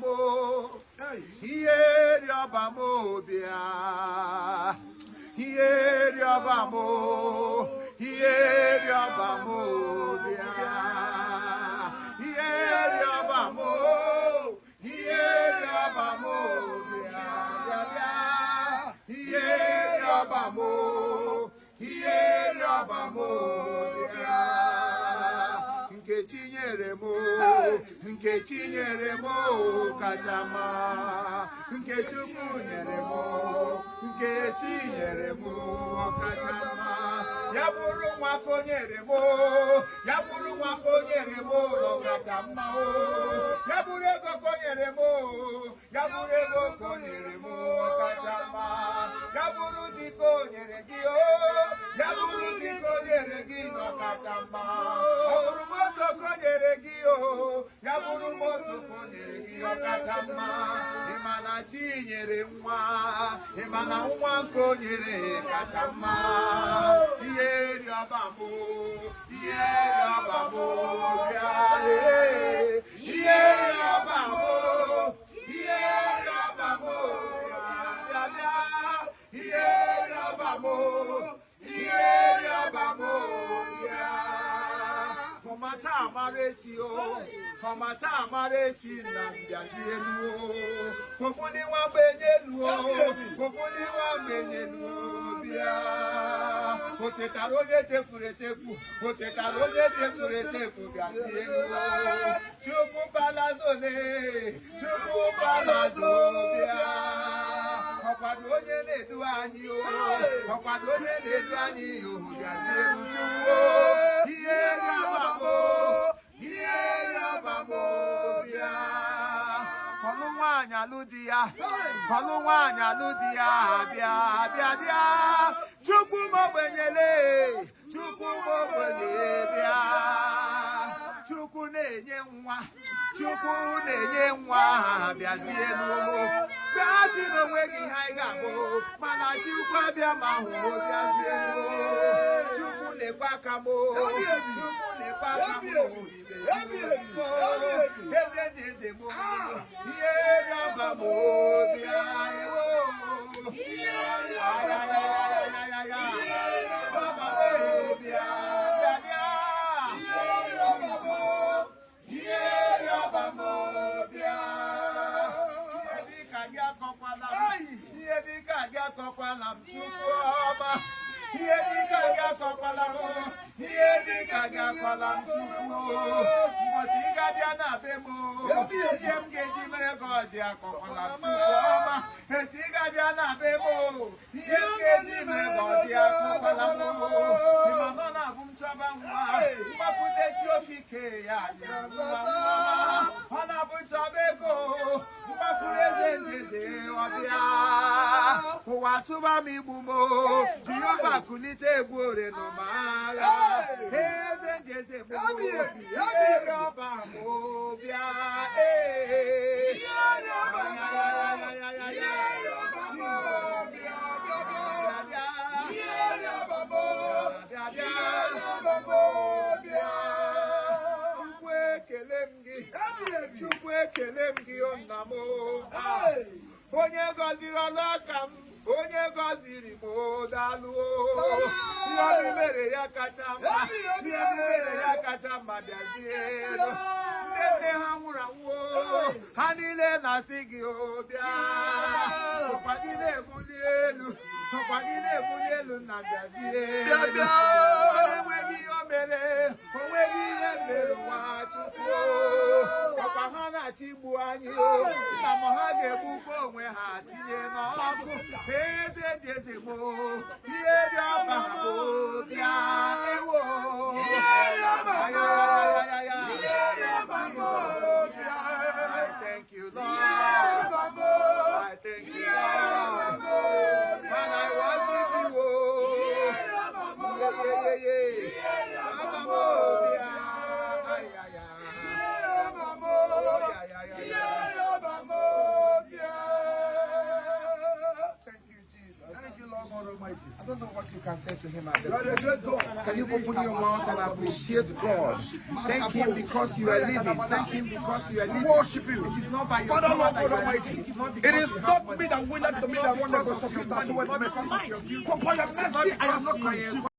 mo. Here yoba mo bia. Here yoba mo. Here yoba mo bia. Here yoba mo. Here yoba mo bia. Here yoba mo. Here yoba mo bia. Nkechi nyere mo kachama. Nkechukwu nyere mo. Nkechi nyere mo kachama. Ya bụrụ nwa ka o nyere mo. Ya bụrụ nwa ka o nyere mo kachama o. Ya bụrụ ego ka o nyere mo. Ya bụrụ ego ka o nyere mo kachama. Ya bụrụ di ka o nyere gị o. Ya bụrụ di ka o nyere gị nọ kachama. Ọ bụrụ moto ka o nyere gị o. Ya bụrụ moto ka o nyere gị ọ kachama. Ị ma na chi nyere nwa. Ị ma na nwa ka o nyere kachama. Ihe rịọba mụ. Ihe rịọba mụ. Ihe rịọba mụ. Ihe rịọba mụ. Ihe rịọba mụ. Ihe rịọba mụ. Ọmata amarechi o, ọmata amarechi na mbiazielu o, omuni wa benyelu o, omuni wa benyelu o bia. O chetara onye chefuru echefu, o chetara onye chefuru echefu biazielu o. Chukwu balazone, Chukwu balazo bia. Ọkwado onye na-edu anyị o, ọkwado onye na-edu anyị o, biazielu Chukwu o. Ihe rịọba mo, ihe rịọba mo bịa. Ọlụ nwaanyị alụ di ya, ọlụ nwaanyị alụ di ya bịa bịa bịa. Chukwu m ogbenyele, Chukwu m ogbenye bịa. Chukwu na-enye nwa, Chukwu na-enye nwa bịazielu. Bịa si n'onwe gị ha ị ga-abụ, mana Chukwu abịa ma hụ bịazielu. Chukwu na-ekwe aka m, Chukwu na-ekwe aka m. Eze dị eze m, ihe rịọba m bịa. Ihe rịọba m bịa. Ihe rịọba m bịa. Ihe dịka gị akọkwala m Chukwu ọma. Ihe dịka gị akọkwala m. Ihe dịka gị akọkwala m Chukwu. Mbọsị ị ga-abịa na be m. Ihe m ga-eji mere ka ọ dị akọkwala m Chukwu ọma. Esi ị ga-abịa na be m. Ihe m ga-eji mere ka ọ dị akọkwala m. Ịma nọ na-abụ m chọba nwa. Mgbapụta chi okike ya ọ na-abụ chọba ego. Mgbapụrụ eze ndeze ọbịa. Ụwa tụba m igbu m. Jehova kulite egbu ore n'ụmagha. Eze njeze m. Ihe rịọba m bịa. Chukwu ekele m gị nna m. Onye gọziri ọlụ aka m, onye gọziri m daalụ. Ihe mere ya kacha mma, ihe mere ya kacha mma bịazielu. Ndị nne ha nwụrụ anwụ, ha niile na-asị gị bịa. Ọkwa gị na-ebuli elu, ọkwa gị na-ebuli elu na bịazielu. Enweghị ihe o mere, onweghị ihe mere nwa Chukwu. Ọkwa ha na-achọ igbu anyị na ma ha ga-egbukwa onwe ha tinye n'ọkụ. Eze dị eze m, ihe dị ọba m bịa ewo. Thank you, Lord. I thank you, Lord. And I worship you. Thank you, Jesus. Thank you, Lord God Almighty. you can say to him at this moment? Can you open your mouth and appreciate God? Thank him because you are living. Thank him because you are living. Worship him. It is not by your Father, power Lord that God you are Almighty. living. It is not me that will not the me that run the course of you. That's what mercy. For by your mercy, I am not consumed.